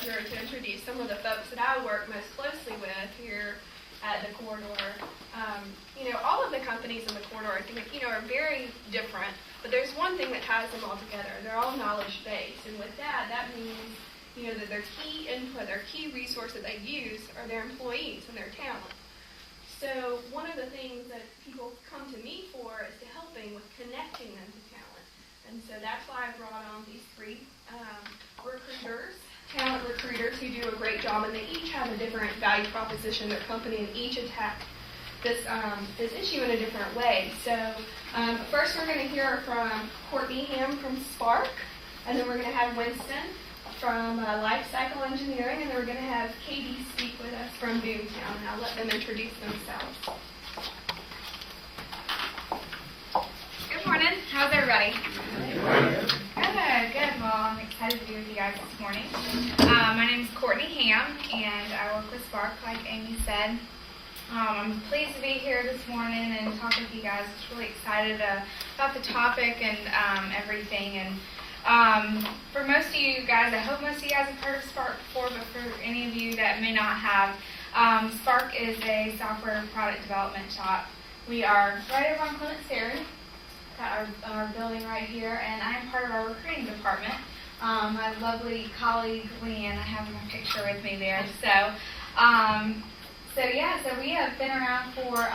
pleasure to introduce some of the folks that I work most closely with here at the corridor. All of the companies in the corridor, I think, are very different, but there's one thing that ties them all together. They're all knowledge-based, and with that means, that their key input, their key resource that they use are their employees and their talent. So one of the things that people come to me for is to helping with connecting them to talent. And so that's why I brought on these three talent recruiters who do a great job, and they each have a different value proposition, their company, and each attack this issue in a different way. So first we're going to hear from Courtney Ham from Spark, and then we're going to have Winston from Life Cycle Engineering, and then we're going to have Katie speak with us from Boomtown, and I'll let them introduce themselves. Good morning. How's everybody? Good. Well, I'm excited to be with you guys this morning. My name is Courtney Ham, and I work with Spark, like Amy said. I'm pleased to be here this morning and talk with you guys. I'm really excited about the topic and everything. And for most of you guys, I hope most of you guys have heard of Spark before, but for any of you that may not have, Spark is a software product development shop. We are right over on Clements Ferry. Got our building right here, and I'm part of our recruiting department. My lovely colleague, Leanne, I have my picture with me there. So we have been around for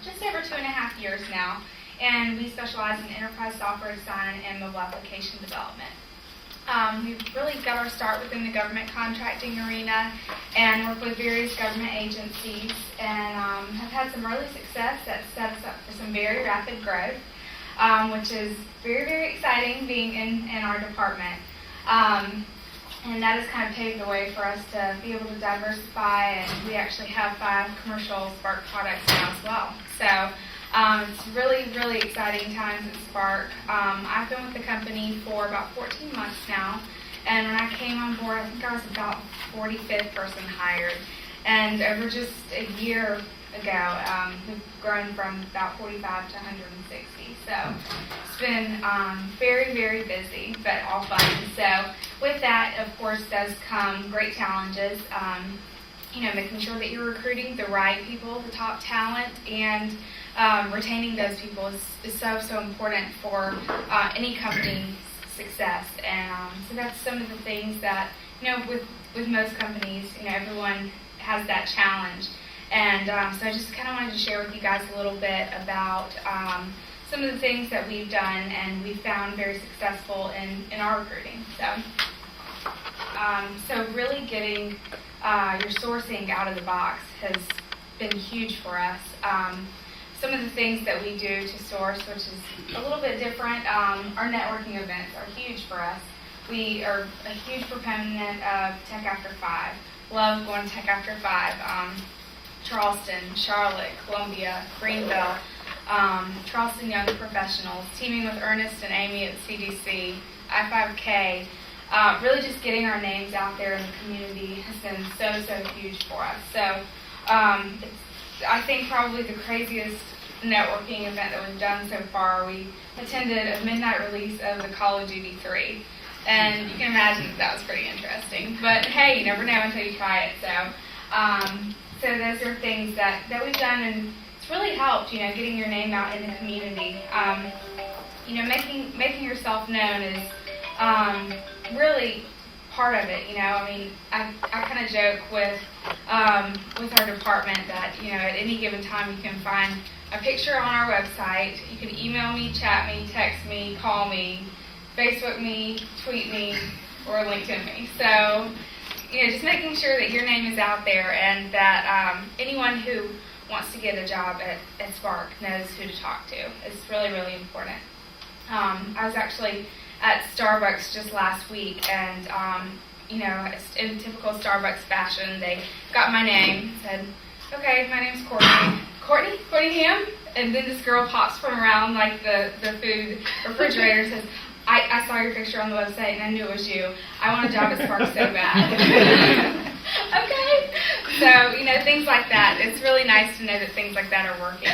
just over 2.5 years now, and we specialize in enterprise software design and mobile application development. We've really got our start within the government contracting arena and work with various government agencies, and have had some early success that set us up for some very rapid growth. Which is very, very exciting being in our department. And that has kind of paved the way for us to be able to diversify, and we actually have 5 commercial Spark products now as well. So it's really, really exciting times at Spark. I've been with the company for about 14 months now, and when I came on board, I think I was about 45th person hired. And over just a year ago, we've grown from about 45 to 160. So it's been very, very busy, but all fun. So with that, of course, does come great challenges. Making sure that you're recruiting the right people, the top talent, and retaining those people is so important for any company's success. And so that's some of the things that, with most companies, everyone has that challenge. And so I just kind of wanted to share with you guys a little bit about some of the things that we've done and we've found very successful in our recruiting. So really getting your sourcing out of the box has been huge for us. Some of the things that we do to source, which is a little bit different, our networking events are huge for us. We are a huge proponent of Tech After 5. Love going to Tech After 5. Charleston, Charlotte, Columbia, Greenville, Charleston Young Professionals, teaming with Ernest and Amy at CDC, I5K, really just getting our names out there in the community has been so huge for us. So it's, I think, probably the craziest networking event that we've done so far. We attended a midnight release of the Call of Duty 3, and you can imagine that was pretty interesting. But hey, you never know until you try it. So those are things that we've done, and it's really helped, getting your name out in the community. Making yourself known is really part of it. I kind of joke with our department that, at any given time you can find a picture on our website. You can email me, chat me, text me, call me, Facebook me, tweet me, or LinkedIn me. So, just making sure that your name is out there and that anyone who wants to get a job at Spark knows who to talk to. It's really, really important. I was actually at Starbucks just last week, and in typical Starbucks fashion, they got my name, said, "Okay, my name's Courtney." Courtney Ham? And then this girl pops from around the food refrigerator and says, I saw your picture on the website and I knew it was you. I want a job at Spark so bad. Okay. So, things like that. It's really nice to know that things like that are working.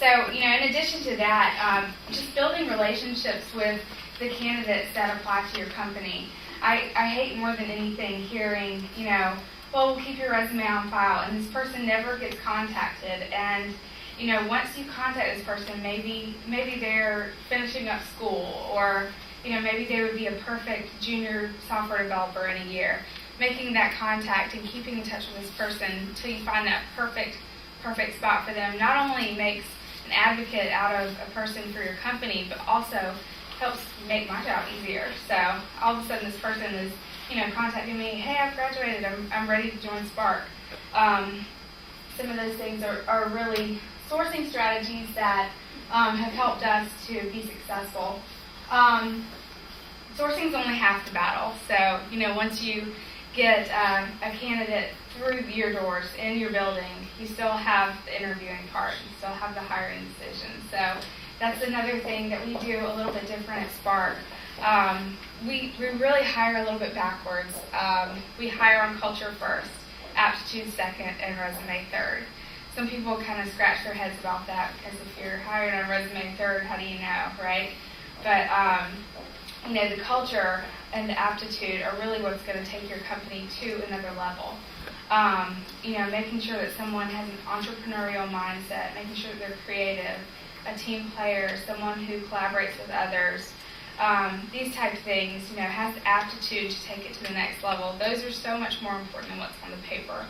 In addition to that, just building relationships with the candidates that apply to your company. I hate more than anything hearing, well, we'll keep your resume on file, and this person never gets contacted. And, once you contact this person, maybe they're finishing up school, or, maybe they would be a perfect junior software developer in a year. Making that contact and keeping in touch with this person until you find that perfect spot for them not only makes an advocate out of a person for your company, but also helps make my job easier. So all of a sudden this person is, contacting me, hey, I've graduated, I'm ready to join Spark. Some of those things are really sourcing strategies that have helped us to be successful. Sourcing is only half the battle. So, once you get a candidate through your doors in your building, you still have the interviewing part, you still have the hiring decision. So that's another thing that we do a little bit different at Spark. We really hire a little bit backwards. We hire on culture first, aptitude second, and resume third. Some people kind of scratch their heads about that, because if you're hired on resume third, how do you know, right? But the culture and the aptitude are really what's going to take your company to another level. Making sure that someone has an entrepreneurial mindset, making sure that they're creative, a team player, someone who collaborates with others. These type of things, has the aptitude to take it to the next level. Those are so much more important than what's on the paper.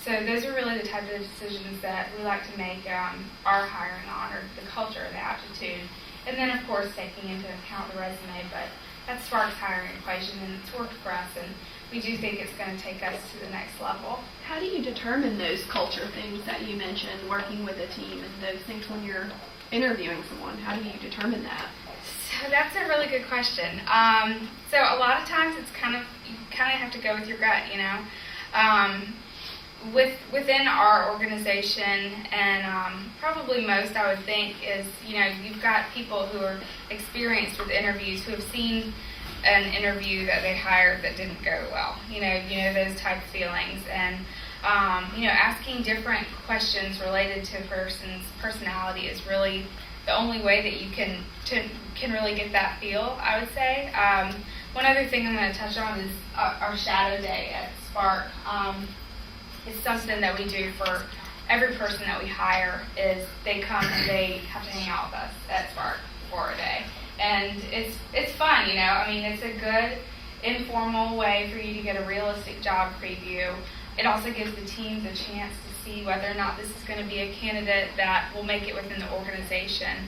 So those are really the type of decisions that we like to make our hiring on, or the culture and the aptitude. And then, of course, taking into account the resume, but that's Spark's hiring equation, and it's worked for us, and we do think it's going to take us to the next level. How do you determine those culture things that you mentioned, working with a team and those things when you're interviewing someone? How do you determine that? So that's a really good question. So a lot of times it's you kind of have to go with your gut, Within our organization, and probably most, I would think, is, you've got people who are experienced with interviews, who have seen an interview that they hired that didn't go well, those type of feelings. And, asking different questions related to a person's personality is really the only way that you can really get that feel, I would say. One other thing I'm going to touch on is our shadow day at Spark. It's something that we do for every person that we hire. Is they come and they have to hang out with us at Spark for a day. And it's fun, it's a good informal way for you to get a realistic job preview. It also gives the teams a chance to see whether or not this is going to be a candidate that will make it within the organization.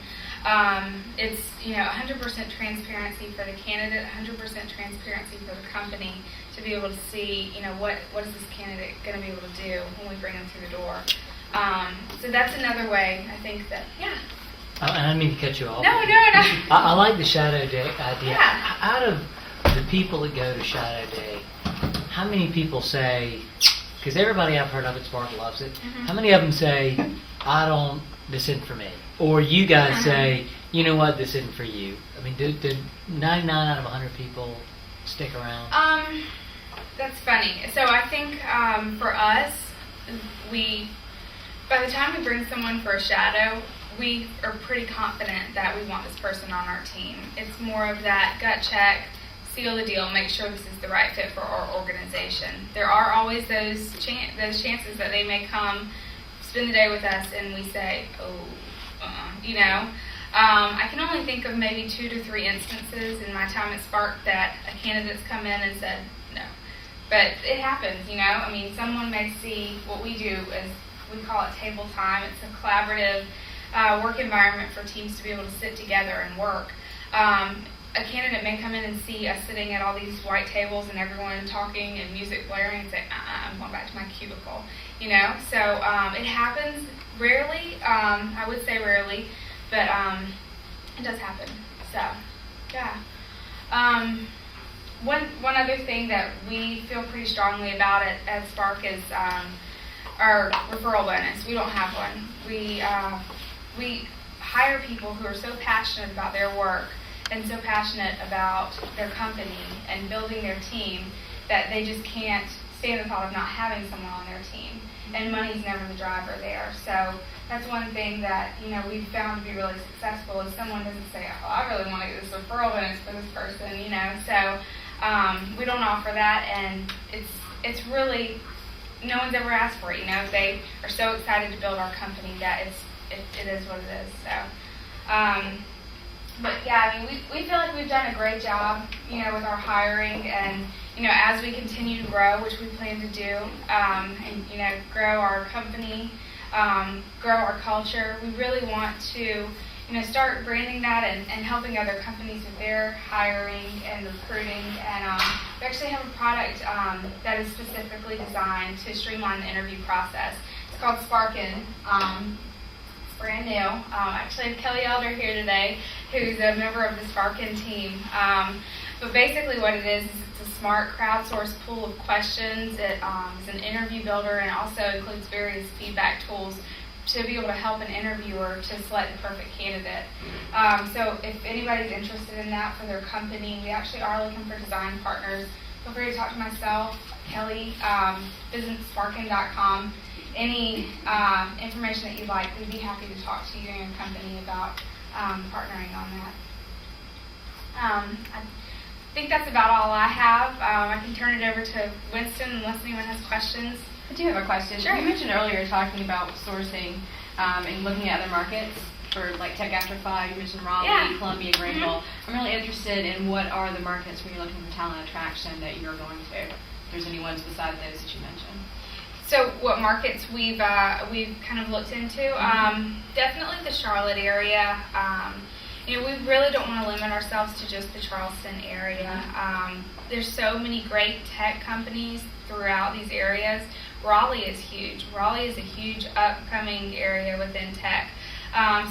It's 100% transparency for the candidate, 100% transparency for the company, to be able to see what is this candidate going to be able to do when we bring them through the door. So that's another way, I think, that And I didn't mean to cut you off. No. I like the shadow day idea. Yeah. Out of the people that go to shadow day, how many people say, because everybody I've heard of at Spark loves it, how many of them say, this isn't for me? Or you guys say, you know what, this isn't for you? I mean, did 99 out of 100 people stick around? That's funny. So I think for us, by the time we bring someone for a shadow, we are pretty confident that we want this person on our team. It's more of that gut check, seal the deal, make sure this is the right fit for our organization. There are always those chances that they may come, spend the day with us, and we say, I can only think of maybe 2 to 3 instances in my time at Spark that a candidate's come in and said no. But it happens, someone may see what we do as, we call it table time. It's a collaborative work environment for teams to be able to sit together and work. A candidate may come in and see us sitting at all these white tables and everyone talking and music blaring and say, I'm going back to my cubicle, So it happens rarely. I would say rarely, but it does happen. So, yeah. One other thing that we feel pretty strongly about at Spark is our referral bonus. We don't have one. We hire people who are so passionate about their work and so passionate about their company and building their team that they just can't stand the thought of not having someone on their team. And money's never the driver there. So that's one thing that we've found to be really successful is someone doesn't say, I really want to get this referral bonus for this person. So We don't offer that, and it's really, no one's ever asked for it. They are so excited to build our company that it is what it is. So, but yeah, I mean, we feel like we've done a great job, with our hiring, and as we continue to grow, which we plan to do, and grow our company, grow our culture. We really want to, start branding that and helping other companies with their hiring and recruiting. And we actually have a product that is specifically designed to streamline the interview process. It's called Sparkin. It's brand new. Actually, I have Kelly Elder here today, who's a member of the Sparkin team. But basically what it is it's a smart crowdsourced pool of questions. It is an interview builder, and also includes various feedback tools to be able to help an interviewer to select the perfect candidate. So if anybody's interested in that for their company, we actually are looking for design partners. Feel free to talk to myself, Kelly, visit sparkin.com. Any information that you'd like, we'd be happy to talk to you and your company about partnering on that. I think that's about all I have. I can turn it over to Winston unless anyone has questions. I do have a question. Sure. You mentioned earlier talking about sourcing and looking at other markets for like Tech After 5. You mentioned Raleigh, Yeah. Columbia, Greenville. I'm really interested in what are the markets where you're looking for talent attraction that you're going to. If there's any ones beside those that you mentioned. So what markets we've kind of looked into? Definitely the Charlotte area. We really don't want to limit ourselves to just the Charleston area. There's so many great tech companies throughout these areas. Raleigh is huge. Raleigh is a huge upcoming area within tech.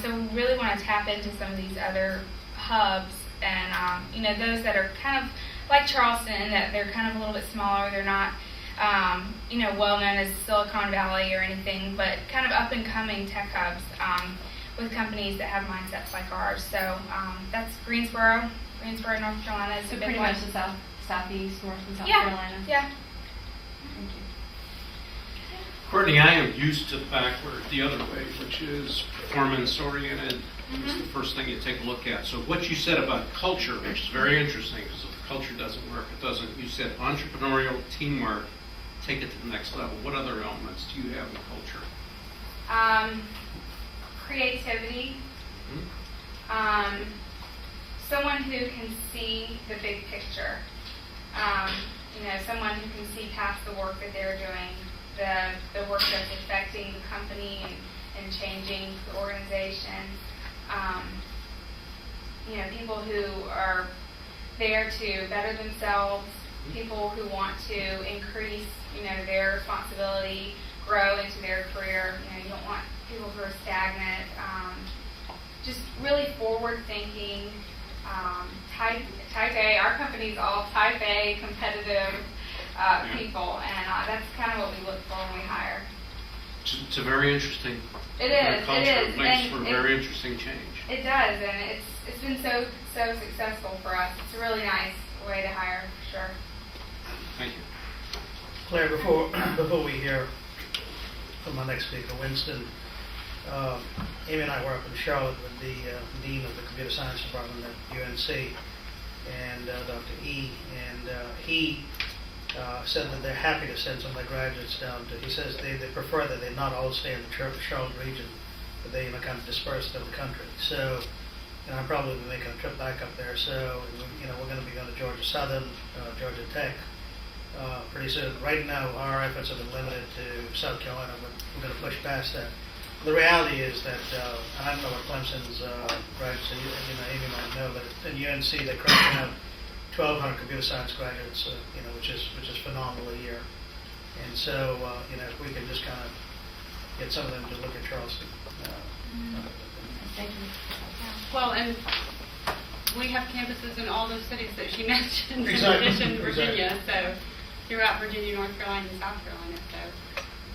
So we really want to tap into some of these other hubs, and those that are kind of like Charleston, in that they're kind of a little bit smaller. They're not well known as Silicon Valley or anything, but kind of up and coming tech hubs with companies that have mindsets like ours. So that's Greensboro, North Carolina is So a big pretty one. much the southeast, north and South Yeah. Carolina. Yeah. Thank you. Courtney, I am used to backward the other way, which is performance-oriented. It's the first thing you take a look at. So what you said about culture, which is very interesting, because if the culture doesn't work, it doesn't. You said entrepreneurial, teamwork, take it to the next level. What other elements do you have in culture? Creativity. Someone who can see the big picture. Someone who can see past the work that they're doing, the work that's affecting the company and changing the organization. People who are there to better themselves, people who want to increase, their responsibility, grow into their career. You don't want people who are stagnant. Just really forward-thinking, type A. Our company's all type A, competitive people, and that's kind of what we look for when we hire. It's a very interesting culture. It Makes is. for a very interesting change. It does, and it's been so successful for us. It's a really nice way to hire, for sure. Thank you. Claire, before we hear from our next speaker, Winston, Amy and I were up in Charlotte with the dean of the computer science department at UNC, and Dr. E. And he said that they're happy to send some of their graduates down to. He says they prefer that they not all stay in the Charlotte region, but they kind of disperse through the country. So, I'm probably making a trip back up there. So, we're going to be going to Georgia Southern, Georgia Tech. Pretty soon. Right now, our efforts have been limited to South Carolina, but we're going to push past that. The reality is that, and I don't know what Clemson's graduates, Amy might know, but in UNC they currently have 1,200 computer science graduates, which is phenomenal a year. And so, if we can just kind of get some of them to look at Charleston. Thank you. Well, and we have campuses in all those cities that she mentioned, Exactly. in addition to Virginia, so throughout Virginia, North Carolina, and South Carolina. So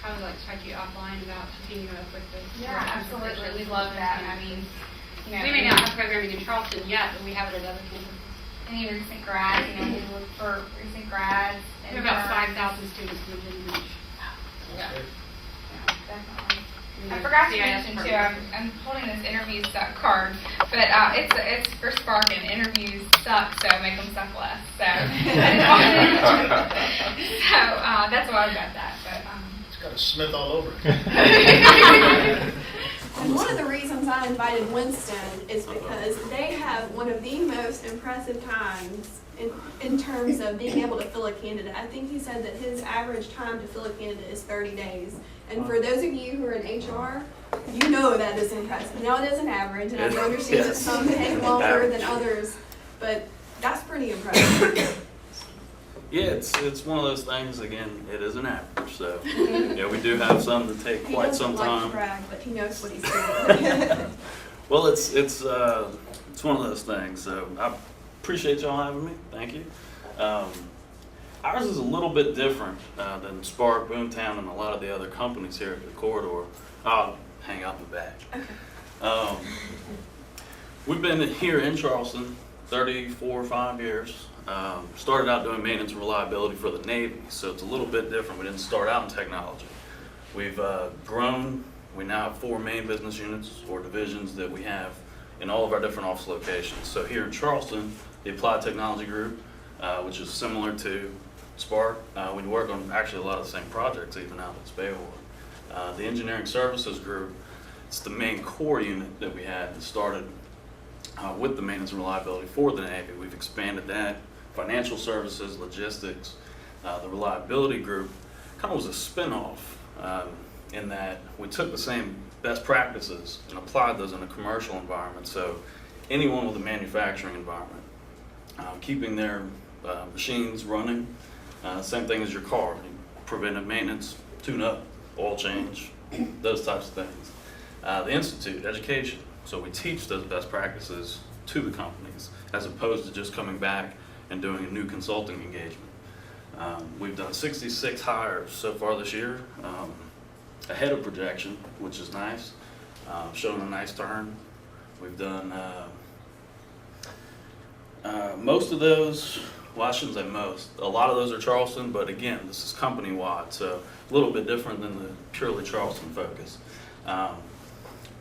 I would like to talk to you offline about hooking you up with this. Yeah, absolutely. We love that. I mean, We may not have programming in Charleston yet, but we have it at other campuses. any recent grads, we look for recent grads. We have about 5,000 students in Virginia Beach. Yeah, definitely. I forgot to CIS mention too, program? I'm holding this interview suck card, but it's for Spark, and interviews suck, so make them suck less. So that's why I got that. But It's got a Smith all over it. And one of the reasons I invited Winston is because they have one of the most impressive times in terms of being able to fill a candidate. I think he said that his average time to fill a candidate is 30 days. And for those of you who are in HR, you know that is impressive. Now it is an average, and I do understand that some take longer than others, but that's pretty impressive. Yeah, it's one of those things, again, it is an average, so, yeah, we do have some that take He quite doesn't some like to time. brag, but he knows what he's doing. Well, it's one of those things, so I appreciate y'all having me, thank you. Ours is a little bit different than Spark, Boomtown, and a lot of the other companies here at the corridor. I'll hang out in the back. We've been here in Charleston 34 or 5 years. Started out doing maintenance and reliability for the Navy, so it's a little bit different. We didn't start out in technology. We've grown. We now have 4 main business units or divisions that we have in all of our different office locations. So here in Charleston, the Applied Technology Group, which is similar to Spark. We work on actually a lot of the same projects even out at Spayhor. The Engineering Services Group, it's the main core unit that we had that started with the maintenance and reliability for the Navy. We've expanded that. Financial services, logistics, the reliability group kind of was a spin-off in that we took the same best practices and applied those in a commercial environment. So anyone with a manufacturing environment, keeping their machines running, same thing as your car, preventive maintenance, tune-up, oil change, those types of things. The Institute, education, so we teach those best practices to the companies as opposed to just coming back and doing a new consulting engagement. We've done 66 hires so far this year, ahead of projection, which is nice, showing a nice turn. We've done most of those, well, I shouldn't say most, a lot of those are Charleston, but again, this is company-wide, so a little bit different than the purely Charleston focus.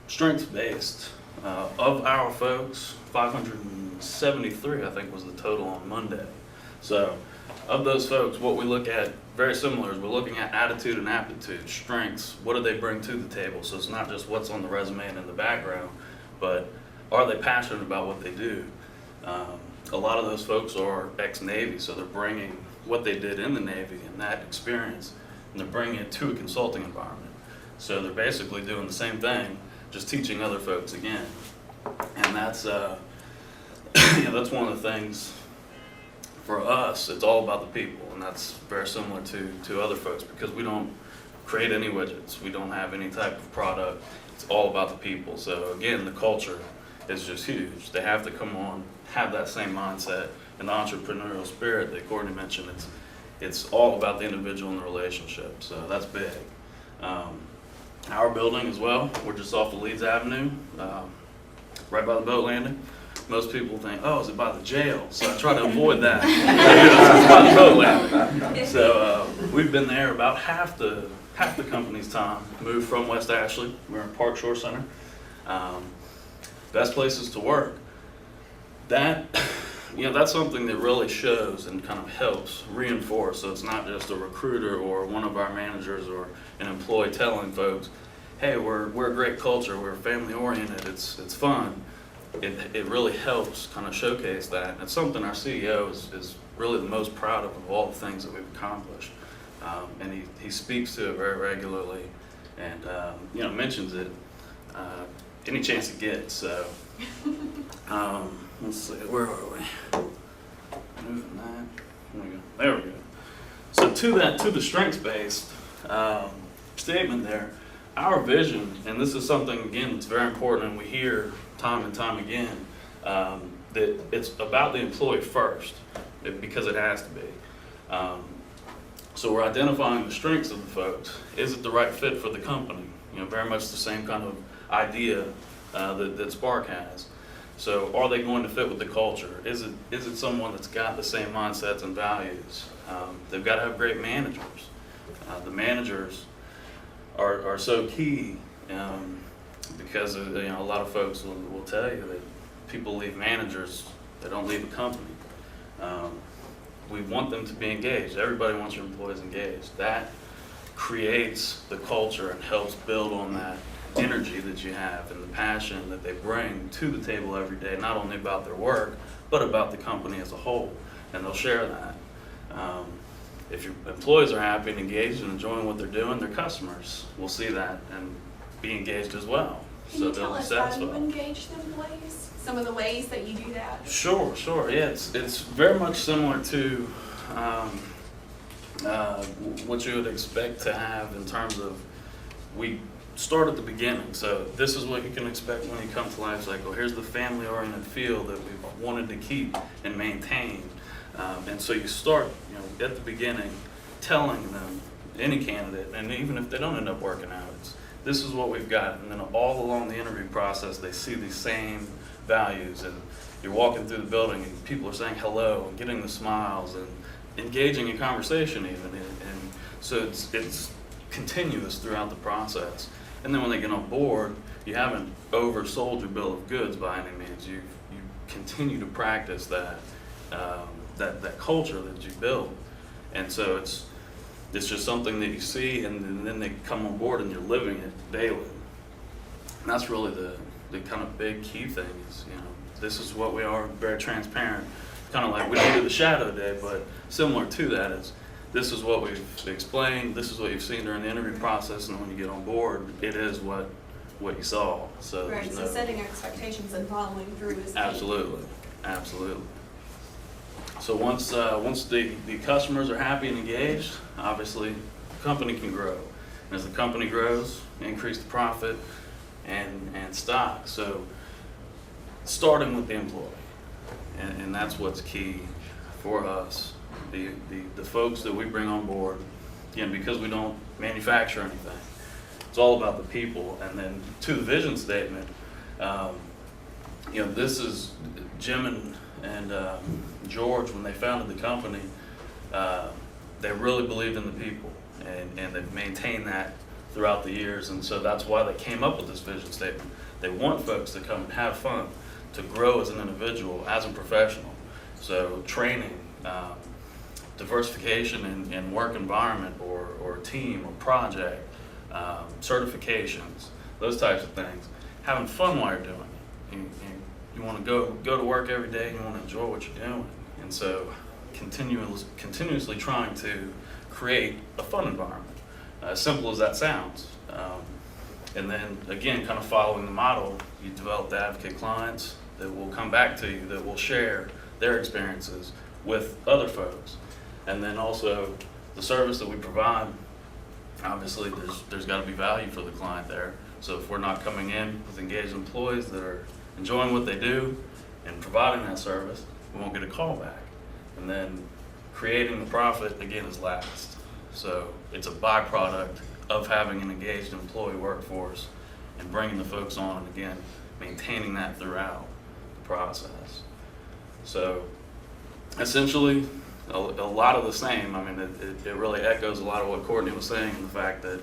Strengths-based, of our folks, 573, I think, was the total on Monday. So, of those folks, what we look at, very similar, is we're looking at attitude and aptitude, strengths, what do they bring to the table? So it's not just what's on the resume and in the background, but are they passionate about what they do? A lot of those folks are ex-Navy, so they're bringing what they did in the Navy and that experience, and they're bringing it to a consulting environment. So they're basically doing the same thing, just teaching other folks again. And that's, that's one of the things for us. It's all about the people, and that's very similar to other folks because we don't create any widgets. We don't have any type of product. It's all about the people. So again, the culture is just huge. They have to come on, have that same mindset and the entrepreneurial spirit that Courtney mentioned. It's all about the individual and the relationship. So that's big. Our building as well, we're just off of Leeds Avenue, right by the boat landing. Most people think, oh, is it by the jail? So I try to avoid that. It's by the boat landing. So we've been there about half the company's time. Moved from West Ashley. We're in Park Shore Center. Best places to work. That's something that really shows and kind of helps reinforce. So it's not just a recruiter or one of our managers or an employee telling folks, hey, we're a great culture, we're family oriented, it's fun. It really helps kind of showcase that. And it's something our CEO is really the most proud of all the things that we've accomplished. And he speaks to it very regularly and mentions it any chance he gets. So let's see, where are we? Moving that. There we go. So to the strengths-based statement there, our vision, and this is something again that's very important, and we hear time and time again that it's about the employee first, because it has to be. So we're identifying the strengths of the folks. Is it the right fit for the company? Very much the same kind of idea that Spark has. So are they going to fit with the culture? Is it someone that's got the same mindsets and values? They've got to have great managers. The managers are so key because a lot of folks will tell you that people leave managers, they don't leave a company. We want them to be engaged. Everybody wants your employees engaged. That creates the culture and helps build on that energy that you have and the passion that they bring to the table every day, not only about their work, but about the company as a whole. And they'll share that. If your employees are happy and engaged and enjoying what they're doing, their customers will see that and be engaged as well. Can you tell us how you engage the employees? Some of the ways that you do that? Sure. Yeah, it's very much similar to what you would expect to have in terms of, we start at the beginning. So this is what you can expect when you come to Life Cycle. Here's the family-oriented feel that we've wanted to keep and maintain. And so you start, at the beginning, telling them, any candidate, and even if they don't end up working out, this is what we've got. And then all along the interview process, they see these same values. And you're walking through the building and people are saying hello and getting the smiles and engaging in conversation even. And so it's continuous throughout the process. And then when they get on board, you haven't oversold your bill of goods by any means. You continue to practice that culture that you build. And so it's just something that you see, and then they come on board and you're living it daily. And that's really the kind of big key thing is, this is what we are, very transparent. Kind of like we do the shadow day, but similar to that is, this is what we've explained, this is what you've seen during the interview process, and when you get on board, it is what you saw. So right, so setting expectations and following through is key. Absolutely. So once the customers are happy and engaged, obviously the company can grow. And as the company grows, increase the profit and stock. So starting with the employee, and that's what's key for us. The folks that we bring on board, again, because we don't manufacture anything, it's all about the people. And then to the vision statement, this is Jim and George, when they founded the company, they really believed in the people, and they've maintained that throughout the years. And so that's why they came up with this vision statement. They want folks to come and have fun, to grow as an individual, as a professional. So training, diversification in work environment or team or project, certifications, those types of things. Having fun while you're doing it. You want to go to work every day, you want to enjoy what you're doing. And so continuously trying to create a fun environment, as simple as that sounds. And then again, kind of following the model, you develop the advocate clients that will come back to you, that will share their experiences with other folks. And then also the service that we provide, obviously there's got to be value for the client there. So if we're not coming in with engaged employees that are enjoying what they do and providing that service, we won't get a call back. And then creating the profit, again, is last. So it's a byproduct of having an engaged employee workforce and bringing the folks on, and again, maintaining that throughout the process. So essentially, a lot of the same. I mean, it really echoes a lot of what Courtney was saying, in the fact that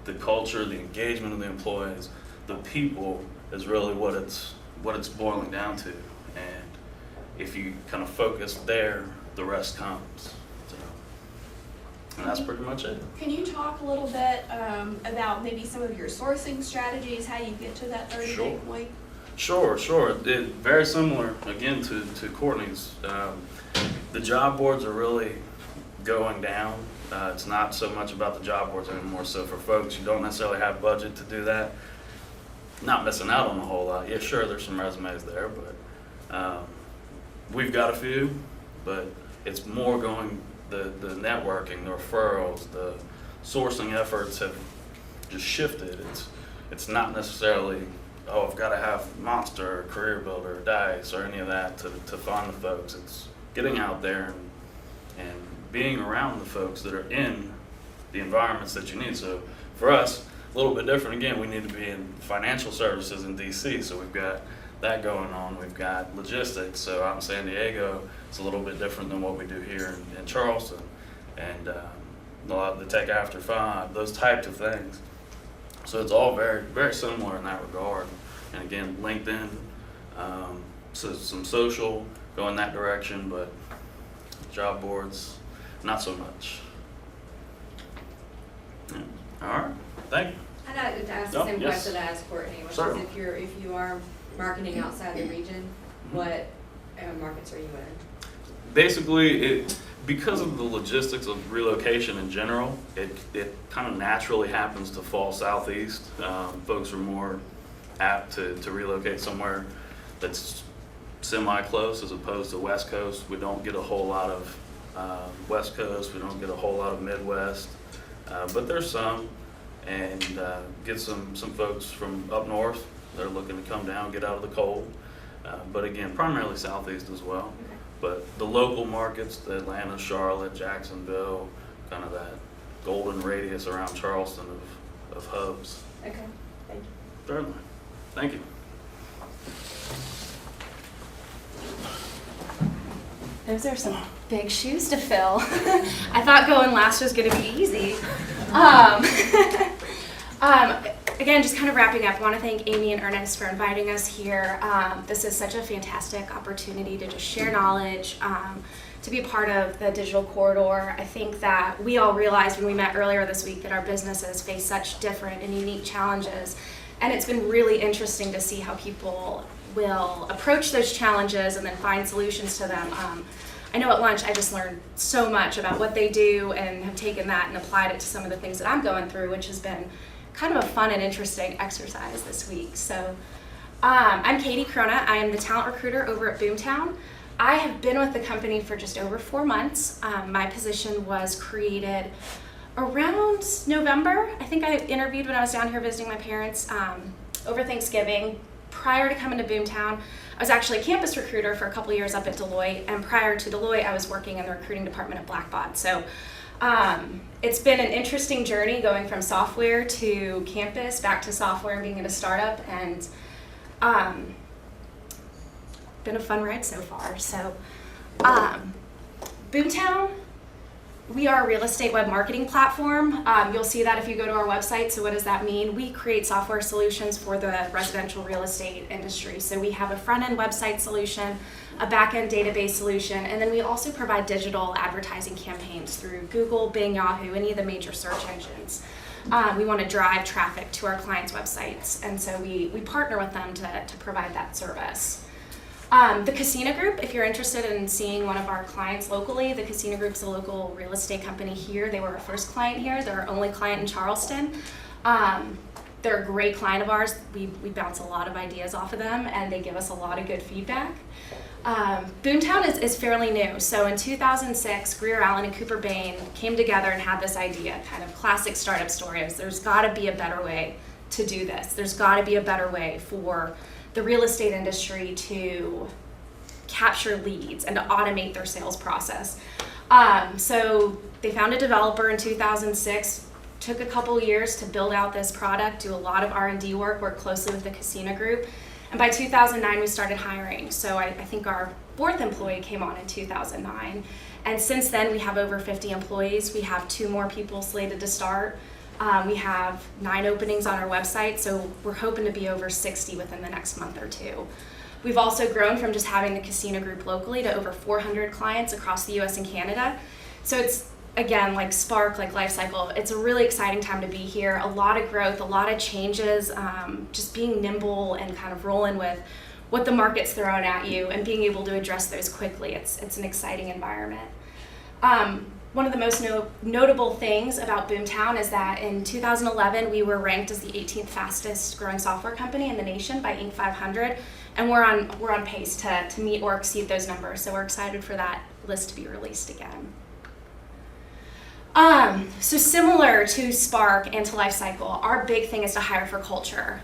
the culture, the engagement of the employees, the people is really what it's boiling down to. And if you kind of focus there, the rest comes. So, and that's pretty much it. Can you talk a little bit about maybe some of your sourcing strategies, how you get to that 30-day point? Sure. Very similar, again, to Courtney's. The job boards are really going down. It's not so much about the job boards anymore. So for folks who don't necessarily have budget to do that, not missing out on a whole lot. Yeah, sure, there's some resumes there, but we've got a few, but it's more going, the networking, the referrals, the sourcing efforts have just shifted. It's not necessarily, I've got to have Monster or Career Builder or Dice or any of that to find the folks. It's getting out there and being around the folks that are in the environments that you need. So for us, a little bit different. Again, we need to be in financial services in DC, so we've got that going on. We've got logistics, so out in San Diego, it's a little bit different than what we do here in Charleston, and a lot of the Tech After 5, those types of things. So it's all very, very similar in that regard. And again, LinkedIn, so some social, go in that direction, but job boards, not so much. Yeah. All right, thank you. I'd like to ask the Oh, same yes. question I asked Courtney, which Certainly. is if you are marketing outside the region, what markets are you in? Basically, because of the logistics of relocation in general, it kind of naturally happens to fall southeast. Folks are more apt to relocate somewhere that's semi-close as opposed to West Coast. We don't get a whole lot of West Coast. We don't get a whole lot of Midwest, but there's some, and get some folks from up north that are looking to come down, get out of the cold. But again, primarily southeast as well. But the local markets, the Atlanta, Charlotte, Jacksonville, kind of that golden radius around Charleston of hubs. Okay, thank you. Certainly. Thank you. Those are some big shoes to fill. I thought going last was going to be easy. Again, just kind of wrapping up, I want to thank Amy and Ernest for inviting us here. This is such a fantastic opportunity to just share knowledge, to be a part of the digital corridor. I think that we all realized when we met earlier this week that our businesses face such different and unique challenges. And it's been really interesting to see how people will approach those challenges and then find solutions to them. I know at lunch I just learned so much about what they do and have taken that and applied it to some of the things that I'm going through, which has been kind of a fun and interesting exercise this week. So I'm Katie Crona. I am the talent recruiter over at Boomtown. I have been with the company for just over 4 months. My position was created around November. I think I interviewed when I was down here visiting my parents over Thanksgiving. Prior to coming to Boomtown, I was actually a campus recruiter for a couple years up at Deloitte, and prior to Deloitte, I was working in the recruiting department at Blackbaud. So it's been an interesting journey going from software to campus, back to software and being in a startup, and been a fun ride so far. So Boomtown, we are a real estate web marketing platform. You'll see that if you go to our website. So what does that mean? We create software solutions for the residential real estate industry. So we have a front-end website solution, a back-end database solution, and then we also provide digital advertising campaigns through Google, Bing, Yahoo, any of the major search engines. We want to drive traffic to our clients' websites, and so we partner with them to provide that service. The Casino Group, if you're interested in seeing one of our clients locally, the Casino Group's a local real estate company here. They were our first client here. They're our only client in Charleston. They're a great client of ours. We bounce a lot of ideas off of them, and they give us a lot of good feedback. Boomtown is fairly new. So in 2006, Greer Allen and Cooper Bain came together and had this idea, kind of classic startup stories. There's got to be a better way to do this. There's got to be a better way for the real estate industry to capture leads and to automate their sales process. So they found a developer in 2006, took a couple years to build out this product, do a lot of R&D work closely with the Casino Group. And by 2009, we started hiring. So I think our 4th employee came on in 2009. And since then, we have over 50 employees. We have 2 more people slated to start. We have 9 openings on our website, so we're hoping to be over 60 within the next month or 2. We've also grown from just having the Casino Group locally to over 400 clients across the US and Canada. So it's, again, like Spark, like Lifecycle, it's a really exciting time to be here. A lot of growth, a lot of changes, just being nimble and kind of rolling with what the market's throwing at you and being able to address those quickly. It's an exciting environment. One of the most notable things about Boomtown is that in 2011, we were ranked as the 18th fastest growing software company in the nation by Inc. 500, and we're on pace to meet or exceed those numbers. So we're excited for that list to be released again. So similar to Spark and to Lifecycle, our big thing is to hire for culture.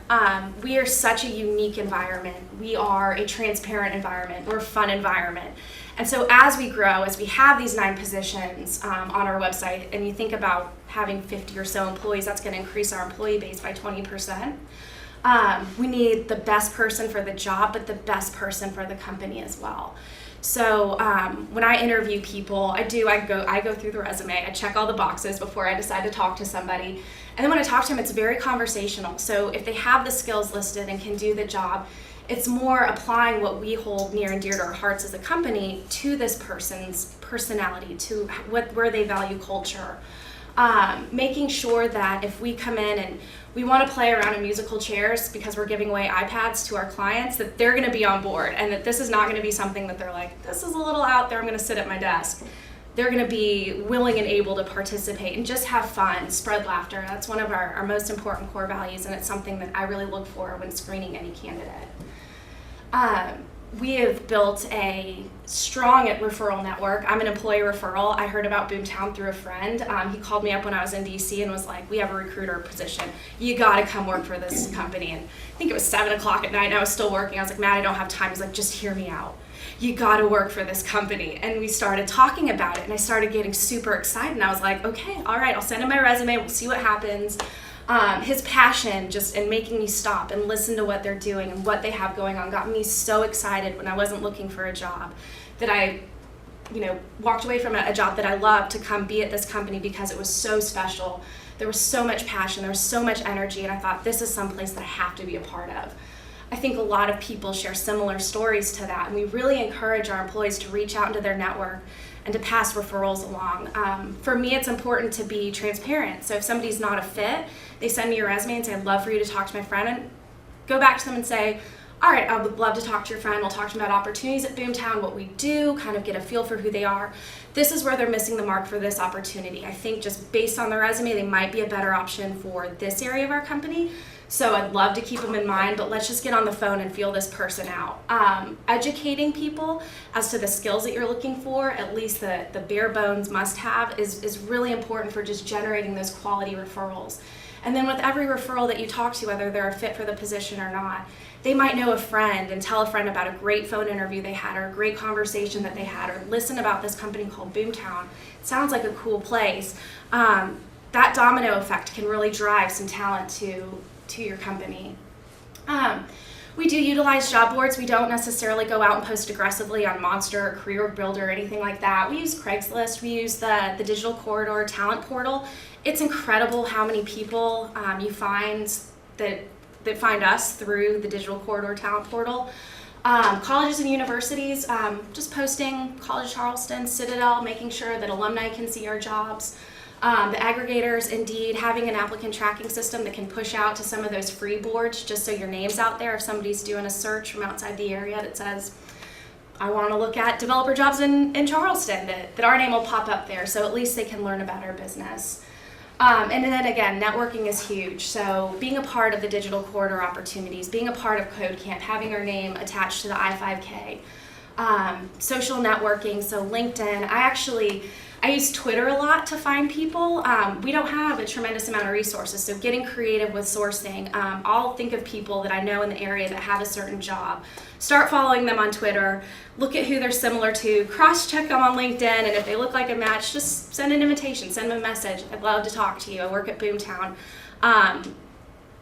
We are such a unique environment. We are a transparent environment. We're a fun environment. And so as we grow, as we have these 9 positions on our website, and you think about having 50 or so employees, that's going to increase our employee base by 20%. We need the best person for the job, but the best person for the company as well. So when I interview people, I go through the resume, I check all the boxes before I decide to talk to somebody. And then when I talk to them, it's very conversational. So if they have the skills listed and can do the job, it's more applying what we hold near and dear to our hearts as a company to this person's personality, to where they value culture. Making sure that if we come in and we want to play around in musical chairs because we're giving away iPads to our clients, that they're going to be on board and that this is not going to be something that they're like, this is a little out there, I'm going to sit at my desk. They're going to be willing and able to participate and just have fun, spread laughter. That's one of our most important core values, and it's something that I really look for when screening any candidate. We have built a strong referral network. I'm an employee referral. I heard about Boomtown through a friend. He called me up when I was in DC and was like, we have a recruiter position. You gotta come work for this company. And I think it was 7 o'clock at night and I was still working. I was like, Matt, I don't have time. He's like, just hear me out. You gotta work for this company. And we started talking about it and I started getting super excited and I was like, okay, all right, I'll send him my resume. We'll see what happens. His passion just in making me stop and listen to what they're doing and what they have going on got me so excited when I wasn't looking for a job that I, walked away from a job that I loved to come be at this company because it was so special. There was so much passion, there was so much energy, and I thought this is someplace that I have to be a part of. I think a lot of people share similar stories to that, and we really encourage our employees to reach out into their network and to pass referrals along. For me, it's important to be transparent. So if somebody's not a fit, they send me your resume and say, I'd love for you to talk to my friend, and go back to them and say, all right, I would love to talk to your friend. We'll talk to them about opportunities at Boomtown, what we do, kind of get a feel for who they are. This is where they're missing the mark for this opportunity. I think just based on their resume, they might be a better option for this area of our company. So I'd love to keep them in mind, but let's just get on the phone and feel this person out. Educating people as to the skills that you're looking for, at least the bare bones must-have, is really important for just generating those quality referrals. And then with every referral that you talk to, whether they're a fit for the position or not, they might know a friend and tell a friend about a great phone interview they had or a great conversation that they had or listen about this company called Boomtown. It sounds like a cool place. That domino effect can really drive some talent to your company. We do utilize job boards. We don't necessarily go out and post aggressively on Monster or Career Builder or anything like that. We use Craigslist. We use the Digital Corridor Talent Portal. It's incredible how many people you find that find us through the Digital Corridor Talent Portal. Colleges and universities, just posting College Charleston, Citadel, making sure that alumni can see our jobs. The aggregators, Indeed, having an applicant tracking system that can push out to some of those free boards just so your name's out there if somebody's doing a search from outside the area that says, I want to look at developer jobs in Charleston, that our name will pop up there so at least they can learn about our business. And then again, networking is huge. So being a part of the Digital Corridor opportunities, being a part of Code Camp, having our name attached to the I-5K, social networking, so LinkedIn. I use Twitter a lot to find people. We don't have a tremendous amount of resources, so getting creative with sourcing. I'll think of people that I know in the area that have a certain job. Start following them on Twitter, look at who they're similar to, cross-check them on LinkedIn, and if they look like a match, just send an invitation, send them a message. I'd love to talk to you. I work at Boomtown.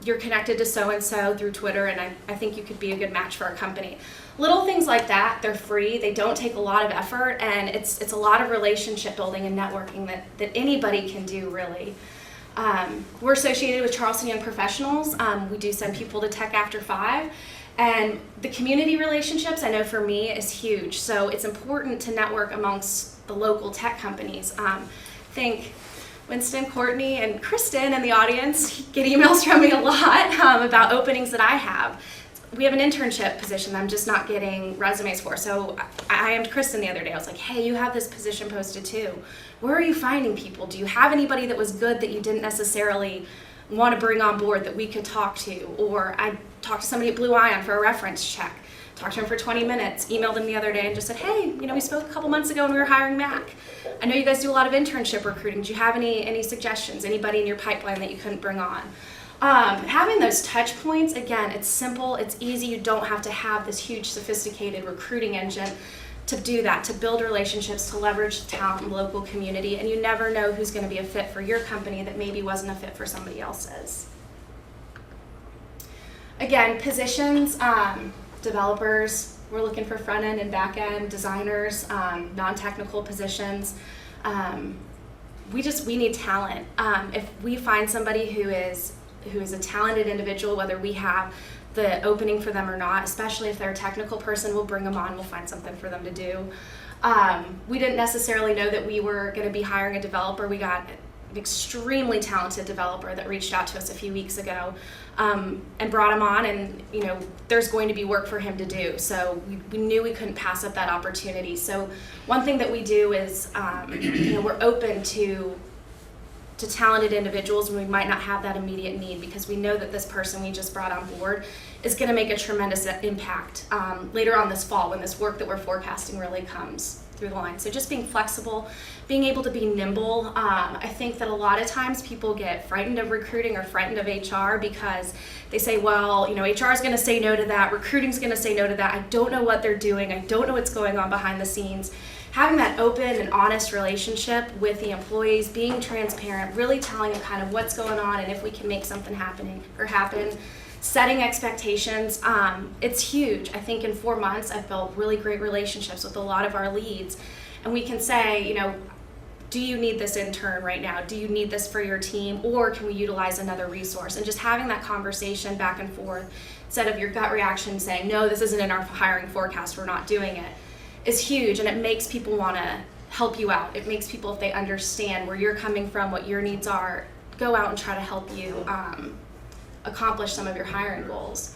You're connected to so-and-so through Twitter, and I think you could be a good match for our company. Little things like that, they're free, they don't take a lot of effort, and it's a lot of relationship building and networking that anybody can do, really. We're associated with Charleston Young Professionals. We do send people to Tech After 5, and the community relationships, I know for me, is huge. So it's important to network amongst the local tech companies. Think Winston, Courtney, and Kristen in the audience get emails from me a lot about openings that I have. We have an internship position that I'm just not getting resumes for. So I am Kristen the other day. I was like, hey, you have this position posted too. Where are you finding people? Do you have anybody that was good that you didn't necessarily want to bring on board that we could talk to? Or I talked to somebody at Blue Ion for a reference check. Talked to him for 20 minutes, emailed him the other day and just said, hey, we spoke a couple months ago when we were hiring Mac. I know you guys do a lot of internship recruiting. Do you have any suggestions? Anybody in your pipeline that you couldn't bring on? Having those touch points, again, it's simple, it's easy. You don't have to have this huge sophisticated recruiting engine to do that, to build relationships, to leverage talent in the local community, and you never know who's going to be a fit for your company that maybe wasn't a fit for somebody else's. Again, positions, developers. We're looking for front end and back end designers, non-technical positions. We need talent. If we find somebody who is a talented individual, whether we have the opening for them or not, especially if they're a technical person, we'll bring them on, we'll find something for them to do. We didn't necessarily know that we were going to be hiring a developer. We got an extremely talented developer that reached out to us a few weeks ago, and brought him on, and there's going to be work for him to do. So we knew we couldn't pass up that opportunity. So one thing that we do is we're open to talented individuals when we might not have that immediate need, because we know that this person we just brought on board is going to make a tremendous impact later on this fall when this work that we're forecasting really comes through the line. So just being flexible, being able to be nimble. I think that a lot of times people get frightened of recruiting or frightened of HR because they say, well, HR is going to say no to that, recruiting is going to say no to that, I don't know what they're doing, I don't know what's going on behind the scenes. Having that open and honest relationship with the employees, being transparent, really telling them kind of what's going on and if we can make something happen, setting expectations, it's huge. I think in 4 months I've built really great relationships with a lot of our leads, and we can say, do you need this intern right now? Do you need this for your team, or can we utilize another resource? And just having that conversation back and forth instead of your gut reaction saying, no, this isn't in our hiring forecast, we're not doing it, is huge, and it makes people want to help you out. It makes people, if they understand where you're coming from, what your needs are, go out and try to help you accomplish some of your hiring goals.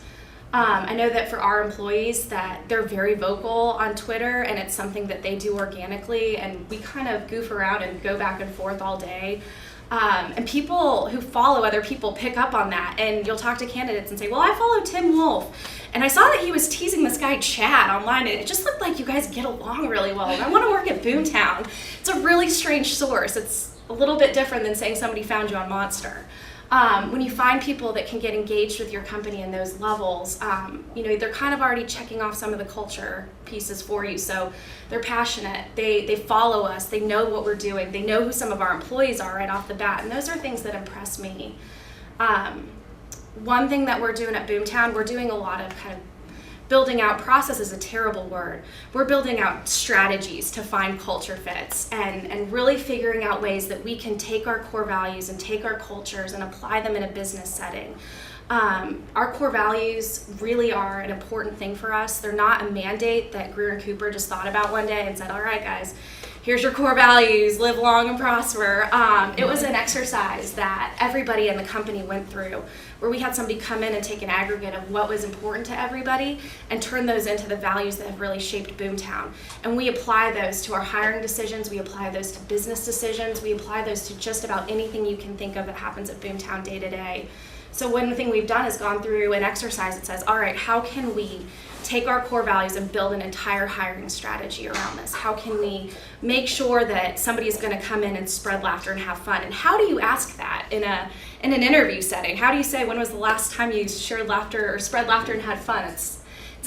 I know that for our employees that they're very vocal on Twitter, and it's something that they do organically, and we kind of goof around and go back and forth all day. And people who follow other people pick up on that, and you'll talk to candidates and say, well, I follow Tim Wolf, and I saw that he was teasing this guy Chad online, and it just looked like you guys get along really well, and I want to work at Boomtown. It's a really strange source. It's a little bit different than saying somebody found you on Monster. When you find people that can get engaged with your company in those levels, they're kind of already checking off some of the culture pieces for you. So they're passionate, they follow us, they know what we're doing, they know who some of our employees are right off the bat, and those are things that impress me. One thing that we're doing at Boomtown, we're doing a lot of kind of building out, process is a terrible word. We're building out strategies to find culture fits and really figuring out ways that we can take our core values and take our cultures and apply them in a business setting. Our core values really are an important thing for us. They're not a mandate that Greer and Cooper just thought about one day and said, all right, guys, here's your core values, live long and prosper. It was an exercise that everybody in the company went through, where we had somebody come in and take an aggregate of what was important to everybody and turn those into the values that have really shaped Boomtown. And we apply those to our hiring decisions, we apply those to business decisions, we apply those to just about anything you can think of that happens at Boomtown day to day. So one thing we've done is gone through an exercise that says, all right, how can we take our core values and build an entire hiring strategy around this? How can we make sure that somebody is going to come in and spread laughter and have fun? And how do you ask that in an interview setting? How do you say, when was the last time you shared laughter or spread laughter and had fun? It's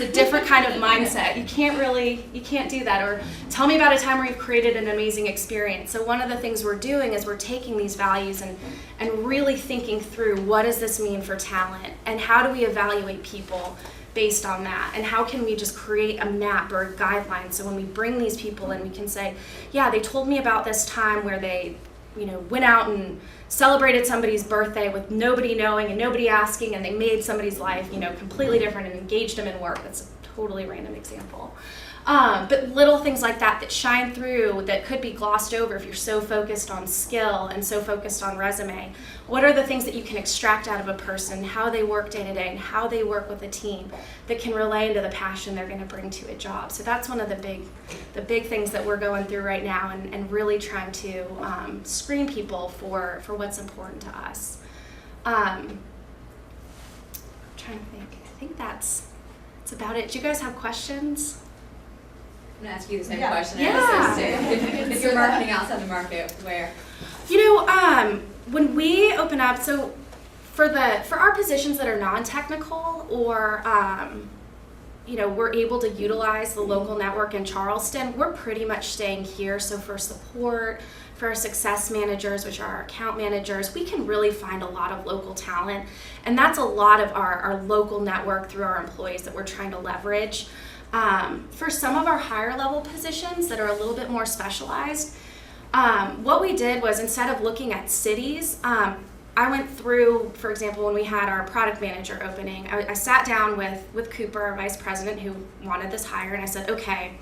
a different kind of mindset. You can't do that. Or tell me about a time where you've created an amazing experience. So one of the things we're doing is we're taking these values and really thinking through, what does this mean for talent? And how do we evaluate people based on that? And how can we just create a map or a guideline so when we bring these people in, we can say, yeah, they told me about this time where they went out and celebrated somebody's birthday with nobody knowing and nobody asking, and they made somebody's life, completely different and engaged them in work. That's a totally random example. But little things like that shine through that could be glossed over if you're so focused on skill and so focused on resume. What are the things that you can extract out of a person, how they work day to day, and how they work with a team that can relay into the passion they're going to bring to a job? So that's one of the big things that we're going through right now, and really trying to screen people for what's important to us. I'm trying to think. I think that's about it. Do you guys have questions? I'm going to ask you the same Yeah. question. Yeah. If you're marketing outside the market, where? When we open up, so for our positions that are non-technical, or we're able to utilize the local network in Charleston, we're pretty much staying here. So for support, for our success managers, which are our account managers, we can really find a lot of local talent. And that's a lot of our local network through our employees that we're trying to leverage. For some of our higher level positions that are a little bit more specialized, what we did was, instead of looking at cities, I went through, for example, when we had our product manager opening, I sat down with Cooper, our vice president, who wanted this hire, and I said, okay,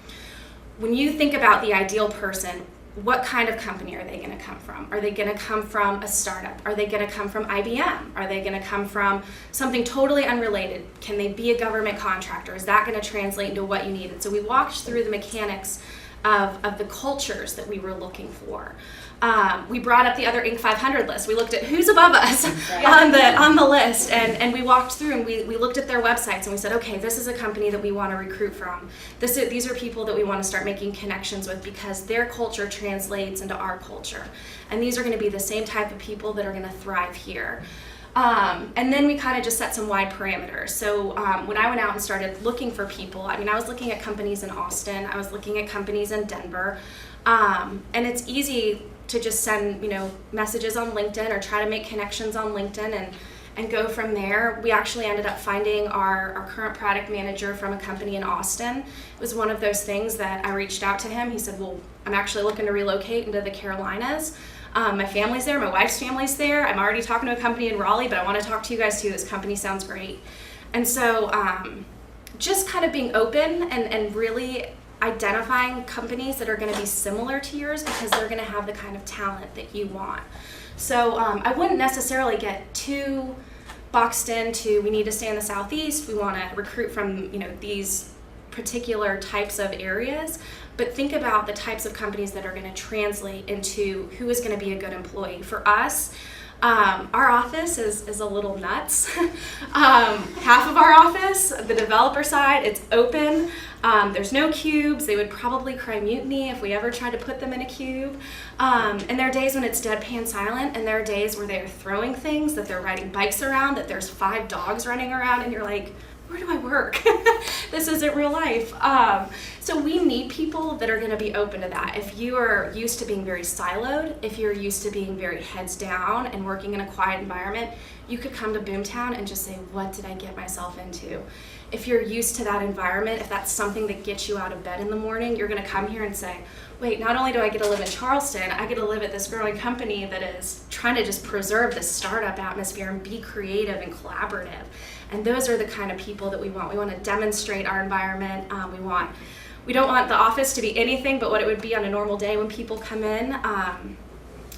when you think about the ideal person, what kind of company are they going to come from? Are they going to come from a startup? Are they going to come from IBM? Are they going to come from something totally unrelated? Can they be a government contractor? Is that going to translate into what you need? And so we walked through the mechanics of the cultures that we were looking for. We brought up the other Inc. 500 list. We looked at who's above us on the list, and we walked through and we looked at their websites and we said, okay, this is a company that we want to recruit from. These are people that we want to start making connections with because their culture translates into our culture. And these are going to be the same type of people that are going to thrive here. And then we kind of just set some wide parameters. So when I went out and started looking for people, I was looking at companies in Austin, I was looking at companies in Denver, and it's easy to just send messages on LinkedIn or try to make connections on LinkedIn and go from there. We actually ended up finding our current product manager from a company in Austin. It was one of those things that I reached out to him. He said, well, I'm actually looking to relocate into the Carolinas. My family's there, my wife's family's there. I'm already talking to a company in Raleigh, but I want to talk to you guys too. This company sounds great. And so just kind of being open and really identifying companies that are going to be similar to yours because they're going to have the kind of talent that you want. So I wouldn't necessarily get too boxed into, we need to stay in the Southeast, we want to recruit from these particular types of areas, but think about the types of companies that are going to translate into who is going to be a good employee. For us, our office is a little nuts. Half of our office, the developer side, it's open. There's no cubes. They would probably cry mutiny if we ever tried to put them in a cube. And there are days when it's deadpan silent, and there are days where they're throwing things, that they're riding bikes around, that there's 5 dogs running around, and you're like, where do I work? This isn't real life. So we need people that are going to be open to that. If you are used to being very siloed, if you're used to being very heads down and working in a quiet environment, you could come to Boomtown and just say, what did I get myself into? If you're used to that environment, if that's something that gets you out of bed in the morning, you're going to come here and say, wait, not only do I get to live in Charleston, I get to live at this growing company that is trying to just preserve this startup atmosphere and be creative and collaborative. And those are the kind of people that we want. We want to demonstrate our environment. We don't want the office to be anything but what it would be on a normal day when people come in.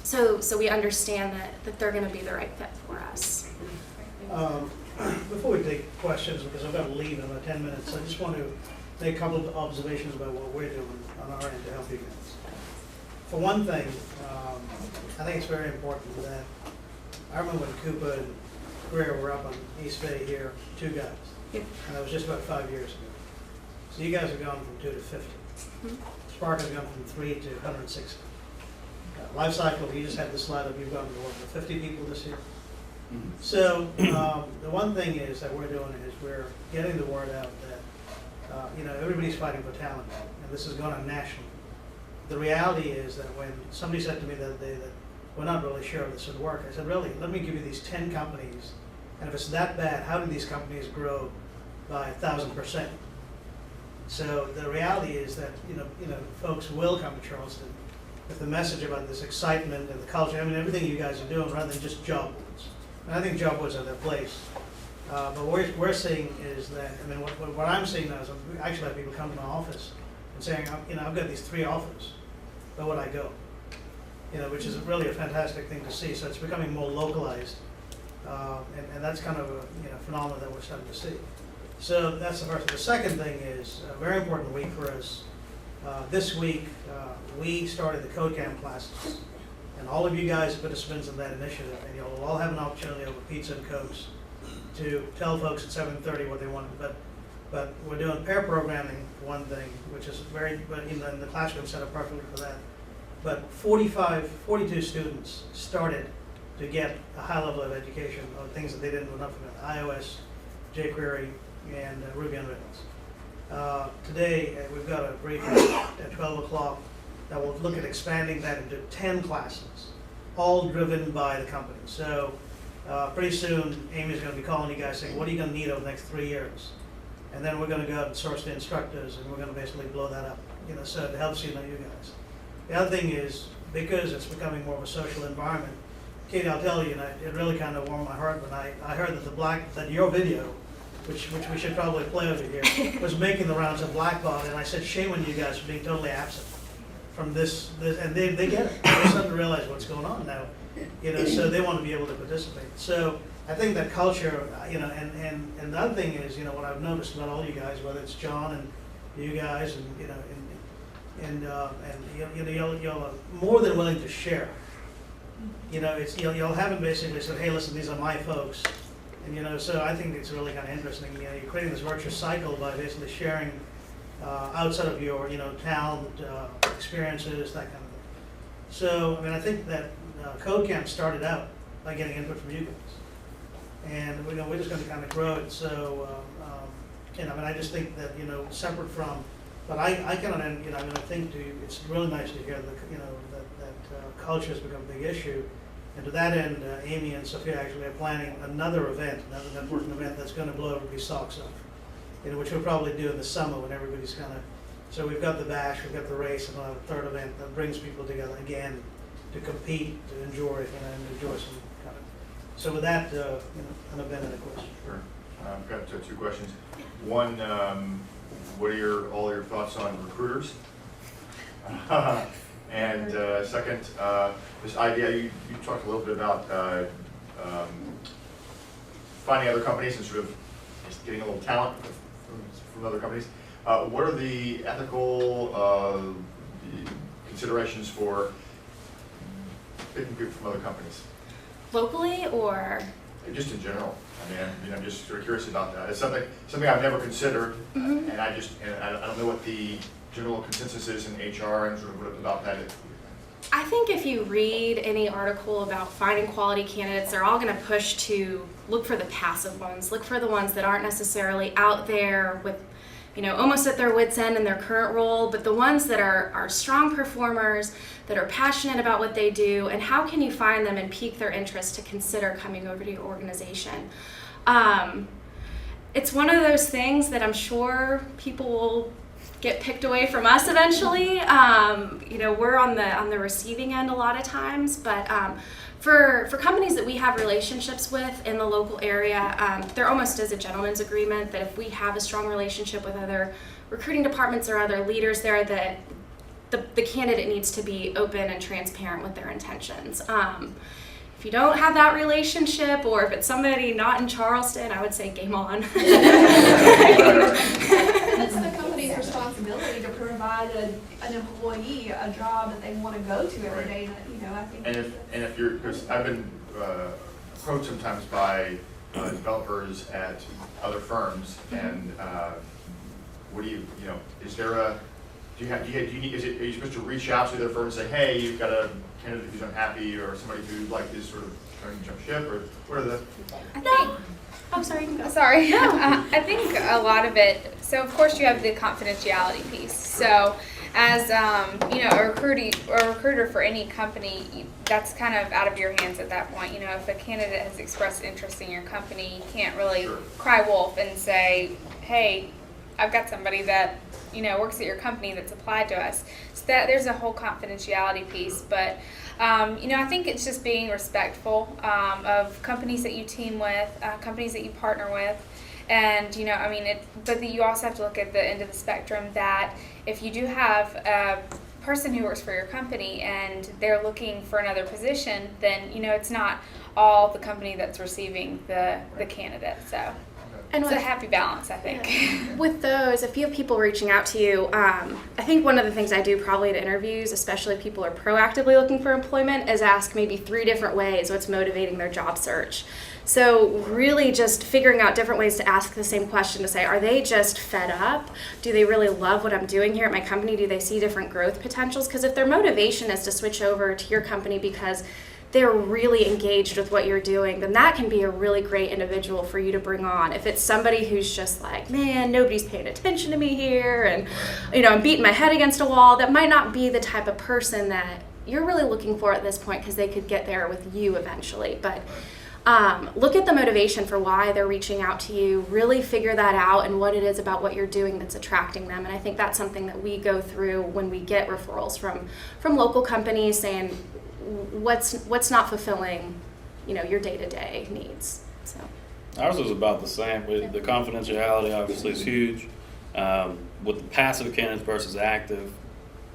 So we understand that they're going to be the right fit for us. Before we take questions, because I've got to leave in about 10 minutes, I just want to make a couple of observations about what we're doing on our end to help you guys. For one thing, I think it's very important that I remember when Cooper and Greer were up on East Bay here, 2 guys, and that was just about 5 years ago. So you guys have gone from 2 to 50. Spark has gone from 3 to 160. Life cycle, you just had the slide up, you've gone to what, 50 people this year? So the one thing is that we're doing is we're getting the word out that everybody's fighting for talent, and this is going on nationally. The reality is that when somebody said to me the other day that we're not really sure if this would work, I said, really, let me give you these 10 companies, and if it's that bad, how do these companies grow by 1,000%? So the reality is that folks will come to Charleston with the message about this excitement and the culture. Everything you guys are doing, rather than just job boards. And I think job boards are their place. But what we're seeing is that, what I'm seeing now is I actually have people come to my office and saying, I've got these 3 offers, where would I go? Which is really a fantastic thing to see. So it's becoming more localized, and that's kind of a phenomenon that we're starting to see. So that's the first. The second thing is a very important week for us. This week we started the Code Camp classes. And all of you guys are participants in that initiative, and you'll all have an opportunity over pizza and Cokes to tell folks at 7:30 what they want. But we're doing pair programming for one thing, which is in the classroom set up perfectly for that. But 42 students started to get a high level of education on things that they didn't know enough about: iOS, jQuery, and Ruby on Rails. Today we've got a briefing at 12 o'clock. that will look at expanding that into 10 classes, all driven by the company. So pretty soon, Amy's going to be calling you guys saying, what are you going to need over the next 3 years? And then we're going to go out and source the instructors, and we're going to basically blow that up, so it helps you guys. The other thing is, because it's becoming more of a social environment, Katie, I'll tell you, and it really kind of warmed my heart when I heard that your video, which we should probably play over here, was making the rounds of Blackball, and I said, shame on you guys for being totally absent from this, and they get it. They're starting to realize what's going on now, so they want to be able to participate. So I think that culture, and the other thing is, what I've noticed about all you guys, whether it's John and you guys, and you're more than willing to share. You'll haven't basically said, hey, listen, these are my folks. And, so I think it's really kind of interesting. You're creating this virtuous cycle by basically sharing outside of your, talent, experiences, that kind of thing. So, I think that Code Camp started out by getting input from you guys. And, we're just going to kind of grow it. So, I just think that, separate from, but I cannot, I think it's really nice to hear that culture has become a big issue. And to that end, Amy and Sophia actually are planning another event, another networking event that's going to blow everybody's socks off, which we'll probably do in the summer when everybody's kind of, so we've got the bash, we've got the race, and we'll have a third event that brings people together again to compete, to enjoy, and enjoy some kind of. So with that, an event and a question. Sure. I've got 2 questions. One, what are all your thoughts on recruiters? And second, this idea, you talked a little bit about finding other companies and sort of just getting a little talent from other companies. What are the ethical considerations for picking people from other companies? Locally or? Just in general. I'm just sort of curious about that. It's something I've never considered, and I don't know what the general consensus is in HR and sort of what about that. I think if you read any article about finding quality candidates, they're all going to push to look for the passive ones, look for the ones that aren't necessarily out there with, almost at their wits' end in their current role, but the ones that are strong performers, that are passionate about what they do, and how can you find them and pique their interest to consider coming over to your organization. It's one of those things that I'm sure people will get picked away from us eventually. We're on the receiving end a lot of times, but for companies that we have relationships with in the local area, there almost is a gentleman's agreement that if we have a strong relationship with other recruiting departments or other leaders there, that the candidate needs to be open and transparent with their intentions. If you don't have that relationship, or if it's somebody not in Charleston, I would say game on. That's the company's responsibility to provide an employee a job that they want to go to every day. I think. And if you're, because I've been approached sometimes by developers at other firms, and what do you is there a do you need, are you supposed to reach out to their firm and say, hey, you've got a candidate who's unhappy, or somebody who is sort of trying to jump ship, or what are the? I think. Oh, sorry. You can go. Sorry. I think a lot of it. So of course you have the confidentiality piece. So as a recruiter for any company, that's kind of out of your hands at that point. If a candidate has expressed interest in your company, you can't really cry wolf and say, hey, I've got somebody that works at your company that's applied to us. So that there's a whole confidentiality piece, but I think it's just being respectful of companies that you team with, companies that you partner with, and but you also have to look at the end of the spectrum that if you do have a person who works for your company and they're looking for another position, then it's not all the company that's receiving the candidate. So. And it's a happy balance, I think. Yeah. With those, if you have people reaching out to you, I think one of the things I do probably at interviews, especially if people are proactively looking for employment, is ask maybe 3 different ways what's motivating their job search. So really just figuring out different ways to ask the same question, to say, are they just fed up? Do they really love what I'm doing here at my company? Do they see different growth potentials? Because if their motivation is to switch over to your company because they're really engaged with what you're doing, then that can be a really great individual for you to bring on. If it's somebody who's just like, man, nobody's paying attention to me here, and I'm beating my head against a wall, that might not be the type of person that you're really looking for at this point, because they could get there with you eventually. But look at the motivation for why they're reaching out to you, really figure that out and what it is about what you're doing that's attracting them. And I think that's something that we go through when we get referrals from local companies, saying what's not fulfilling, your day-to-day needs. So Ours is about the same. The confidentiality obviously is huge. With the passive candidates versus active,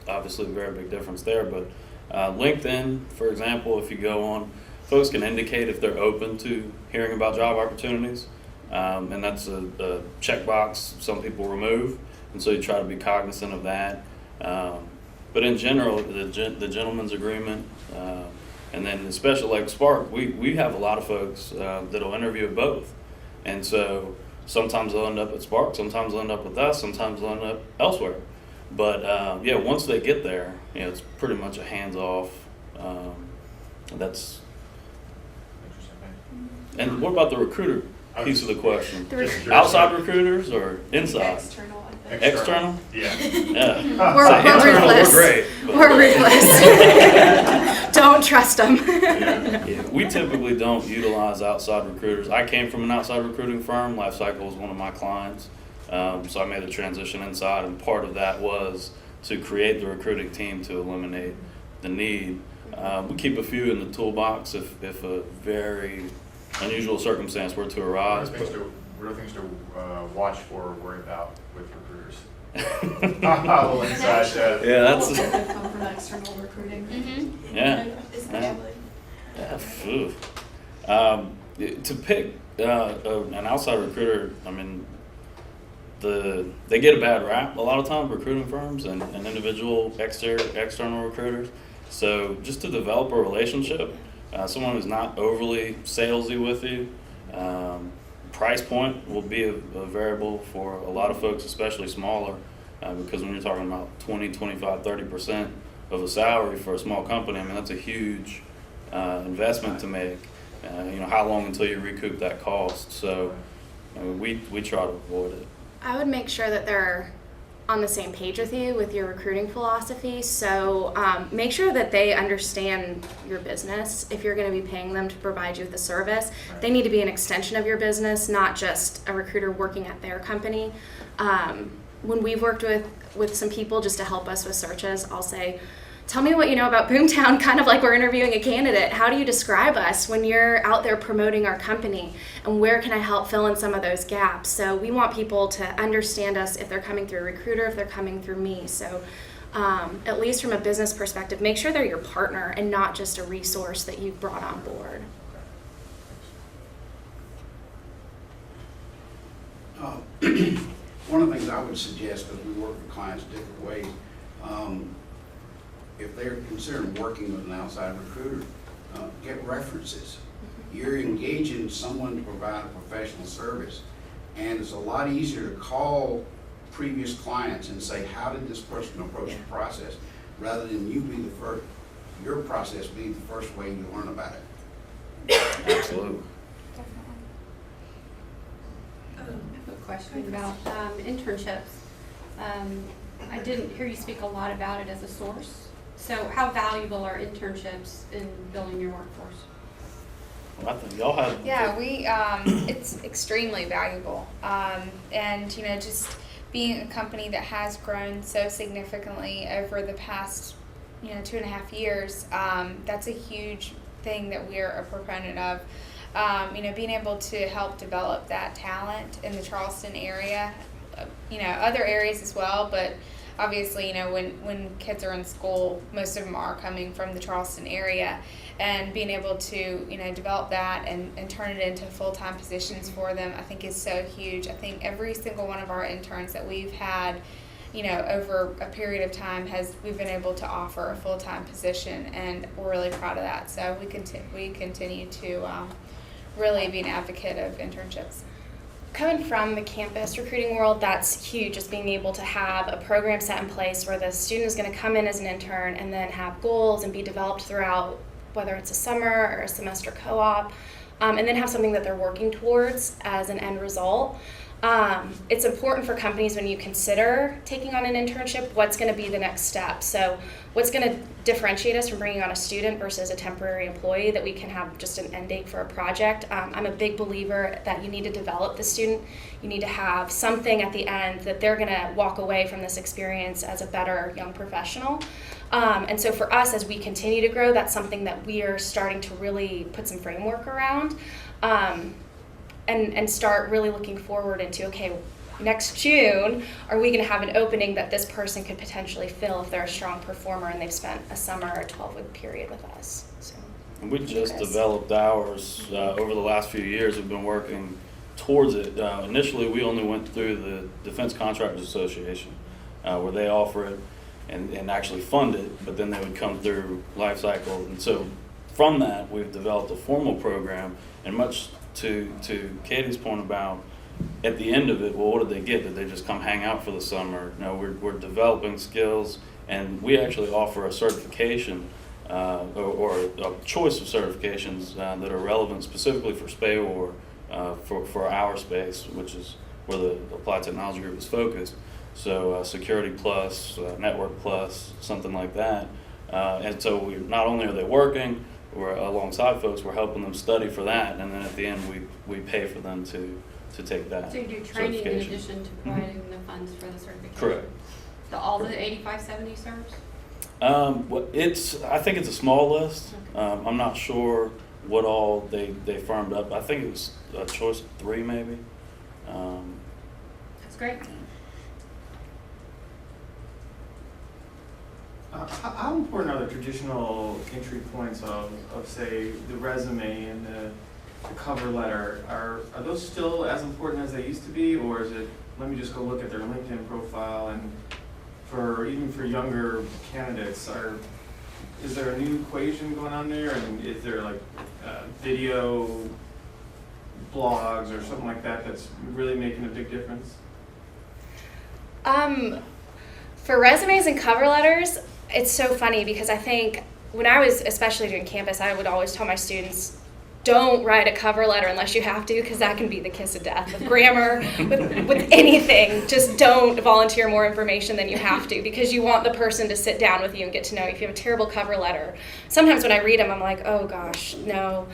obviously a very big difference there. But LinkedIn, for example, if you go on, folks can indicate if they're open to hearing about job opportunities, and that's a checkbox some people remove, and so you try to be cognizant of that. But in general, the gentleman's agreement, and then especially like Spark, we have a lot of folks that'll interview at both, and so sometimes they'll end up at Spark, sometimes they'll end up with us, sometimes they'll end up elsewhere. But once they get there, it's pretty much a hands-off. That's. And what about the recruiter piece of the question? Outside recruiters or inside? External, I think. External? Yeah. Yeah. We're internal, ruthless. we're great. We're ruthless. Don't trust them. Yeah, we typically don't utilize outside recruiters. I came from an outside recruiting firm. Lifecycle was one of my clients. So I made the transition inside, and part of that was to create the recruiting team to eliminate the need. We keep a few in the toolbox if a very unusual circumstance were to arise. What are things to watch for or worry about with recruiters? A little inside. Yeah, All that's. of them come from external recruiting. Mm-hmm. Yeah. Especially. To pick an outside recruiter, I mean, they get a bad rap a lot of times, recruiting firms and individual external recruiters. So just to develop a relationship, someone who's not overly salesy with you. Price point will be a variable for a lot of folks, especially smaller, because when you're talking about 20, 25, 30% of a salary for a small company, I mean, that's a huge investment to make. How long until you recoup that cost? So we try to avoid it. I would make sure that they're on the same page with you with your recruiting philosophy. So make sure that they understand your business. If you're going to be paying them to provide you with a service, they need to be an extension of your business, not just a recruiter working at their company. When we've worked with some people just to help us with searches, I'll say, tell me what you know about Boomtown, kind of like we're interviewing a candidate. How do you describe us when you're out there promoting our company? And where can I help fill in some of those gaps? So we want people to understand us if they're coming through a recruiter, if they're coming through me. So at least from a business perspective, make sure they're your partner and not just a resource that you've brought on board. One of the things I would suggest, because we work with clients different ways, if they're considering working with an outside recruiter, get references. You're engaging someone to provide a professional service, and it's a lot easier to call previous clients and say, how did this person approach the process, rather than you be the first, your process being the first way you learn about it. Absolutely. I have a question about internships. I didn't hear you speak a lot about it as a source. So how valuable are internships in building your workforce? Well, I think y'all have. Yeah, it's extremely valuable. And, just being a company that has grown so significantly over the past, 2.5 years, that's a huge thing that we're a proponent of. Being able to help develop that talent in the Charleston area, other areas as well, but obviously, when kids are in school, most of them are coming from the Charleston area, and being able to, develop that and turn it into full-time positions for them, I think is so huge. I think every single one of our interns that we've had, over a period of time we've been able to offer a full-time position, and we're really proud of that. So we continue to really be an advocate of internships. Coming from the campus recruiting world, that's huge, just being able to have a program set in place where the student is going to come in as an intern and then have goals and be developed throughout whether it's a summer or a semester co-op, and then have something that they're working towards as an end result. It's important for companies when you consider taking on an internship, what's going to be the next step. So what's going to differentiate us from bringing on a student versus a temporary employee, that we can have just an end date for a project. I'm a big believer that you need to develop the student. You need to have something at the end that they're going to walk away from this experience as a better young professional. And so for us, as we continue to grow, that's something that we are starting to really put some framework around. And start really looking forward into, okay, next June, are we going to have an opening that this person could potentially fill if they're a strong performer and they've spent a summer or 12-week period with us. So, And we just developed ours over the last few years. We've been working towards it. Initially, we only went through the Defense Contractors Association, where they offer it and actually fund it, but then they would come through life cycle. And so from that, we've developed a formal program, and much to Katie's point about at the end of it, well, what did they get? Did they just come hang out for the summer? No, we're developing skills, and we actually offer a certification or a choice of certifications that are relevant specifically for SPAY for our space, which is where the Applied Technology Group is focused. So Security Plus, Network Plus, something like that. And so we not only are they working, we're alongside folks, we're helping them study for that, and then at the end we pay for them to take that. So you do training in addition to providing the funds for the certification? Correct. All the 8570 serves? I think it's a small list. I'm not sure what all they firmed up. I think it was a choice of 3 maybe. That's great. How important are the traditional entry points of say, the resume and the cover letter? Are those still as important as they used to be, or is it, let me just go look at their LinkedIn profile? And even for younger candidates, is there a new equation going on there? And is there like video blogs or something like that that's really making a big difference? For resumes and cover letters, it's so funny because I think when I was especially doing campus, I would always tell my students, don't write a cover letter unless you have to, because that can be the kiss of death with grammar, with anything. Just don't volunteer more information than you have to, because you want the person to sit down with you and get to know you. If you have a terrible cover letter, sometimes when I read them, I'm like, oh gosh, no.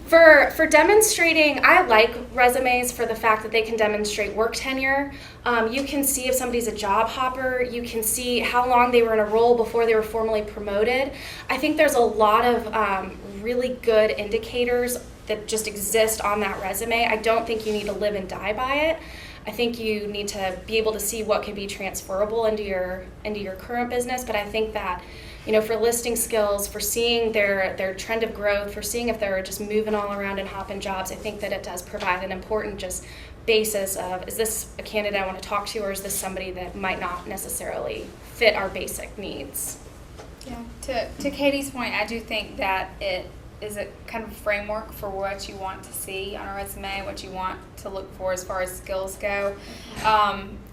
For demonstrating, I like resumes for the fact that they can demonstrate work tenure. You can see if somebody's a job hopper. You can see how long they were in a role before they were formally promoted. I think there's a lot of really good indicators that just exist on that resume. I don't think you need to live and die by it. I think you need to be able to see what can be transferable into your current business. But I think that, for listing skills, for seeing their trend of growth, for seeing if they're just moving all around and hopping jobs, I think that it does provide an important just basis of, is this a candidate I want to talk to, or is this somebody that might not necessarily fit our basic needs? Yeah, to Katie's point, I do think that it is a kind of framework for what you want to see on a resume, what you want to look for as far as skills go.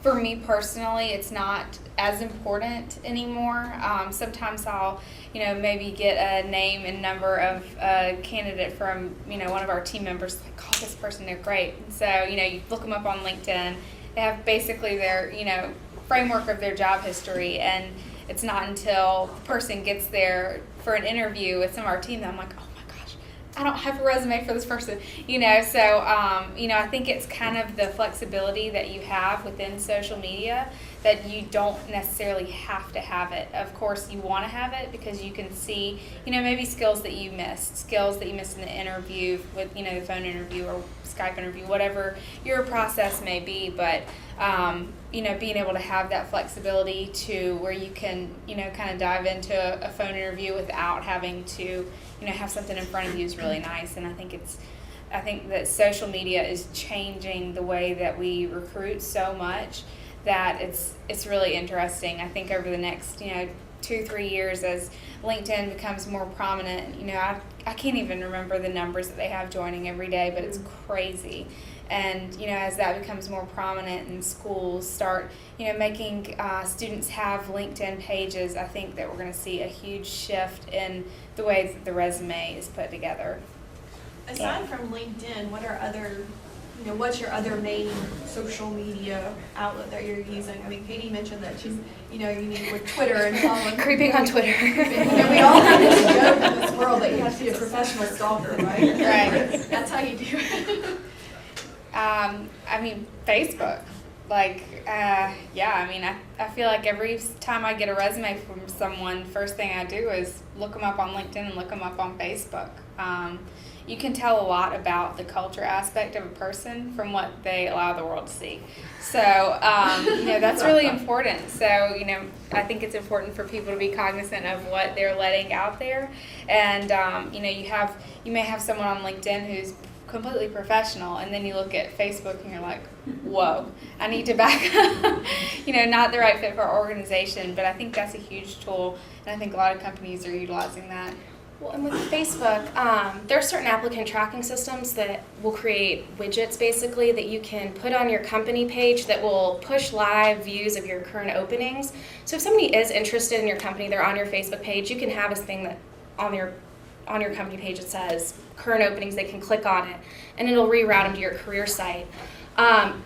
For me personally, it's not as important anymore. Sometimes I'll, maybe get a name and number of a candidate from, one of our team members, like, call this person, they're great. And so, you look them up on LinkedIn. They have basically their, framework of their job history, and it's not until the person gets there for an interview with some of our team that I'm like, oh my gosh, I don't have a resume for this person, So, I think it's kind of the flexibility that you have within social media that you don't necessarily have to have it. Of course, you want to have it because you can see, maybe skills that you missed in the interview with, the phone interview or Skype interview, whatever your process may be. But, being able to have that flexibility to where you can, kind of dive into a phone interview without having to, have something in front of you is really nice. And I think that social media is changing the way that we recruit so much that it's really interesting. I think over the next, 2-3 years as LinkedIn becomes more prominent. You know, I can't even remember the numbers that they have joining every day, but it's crazy. And, you know, as that becomes more prominent and schools start, you know, making students have LinkedIn pages, I think that we're going to see a huge shift in the way that the resume is put together. Aside from LinkedIn, what are other, you know, what's your other main social media outlet that you're using? I mean, Katie mentioned that she's, you know, you need with Twitter and following. Creeping on Twitter. You know, we all have this joke in this world that you have to be a professional stalker, right? Right. That's how you do it. I mean, Facebook. Like, yeah, I mean, I feel like every time I get a resume from someone, first thing I do is look them up on LinkedIn and look them up on Facebook. You can tell a lot about the culture aspect of a person from what they allow the world to see. So, you know, that's really important. So, you know, I think it's important for people to be cognizant of what they're letting out there. And, you know, you may have someone on LinkedIn who's completely professional, and then you look at Facebook and you're like, whoa, I need to back up. You know, not the right fit for our organization, but I think that's a huge tool, and I think a lot of companies are utilizing that. Well, and with Facebook, there are certain applicant tracking systems that will create widgets basically that you can put on your company page that will push live views of your current openings. So if somebody is interested in your company, they're on your Facebook page, you can have this thing that on your company page it says current openings. They can click on it and it'll reroute them to your career site.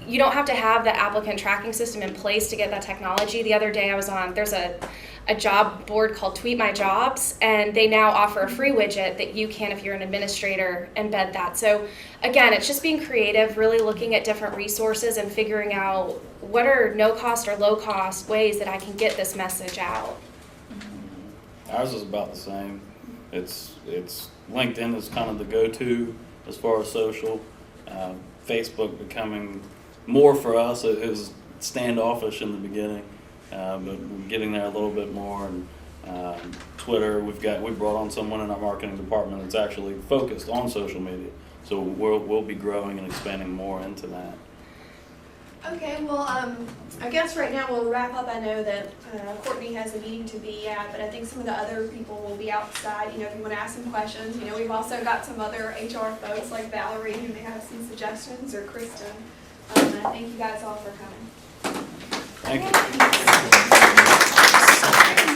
You don't have to have the applicant tracking system in place to get that technology. The other day I was on, there's a job board called Tweet My Jobs, and they now offer a free widget that you can, if you're an administrator, embed that. So again, it's just being creative, really looking at different resources and figuring out what are no-cost or low-cost ways that I can get this message out. Ours is about the same. It's LinkedIn is kind of the go-to as far as social. Facebook becoming more for us. It was standoffish in the beginning, but we're getting there a little bit more. And Twitter, we brought on someone in our marketing department that's actually focused on social media. So we'll be growing and expanding more into that. Okay, well, I guess right now we'll wrap up. I know that Courtney has a meeting to be at, but I think some of the other people will be outside. You know, if you want to ask some questions. You know, we've also got some other HR folks like Valerie who may have some suggestions, or Kristen. And I thank you guys all for coming. Thank you.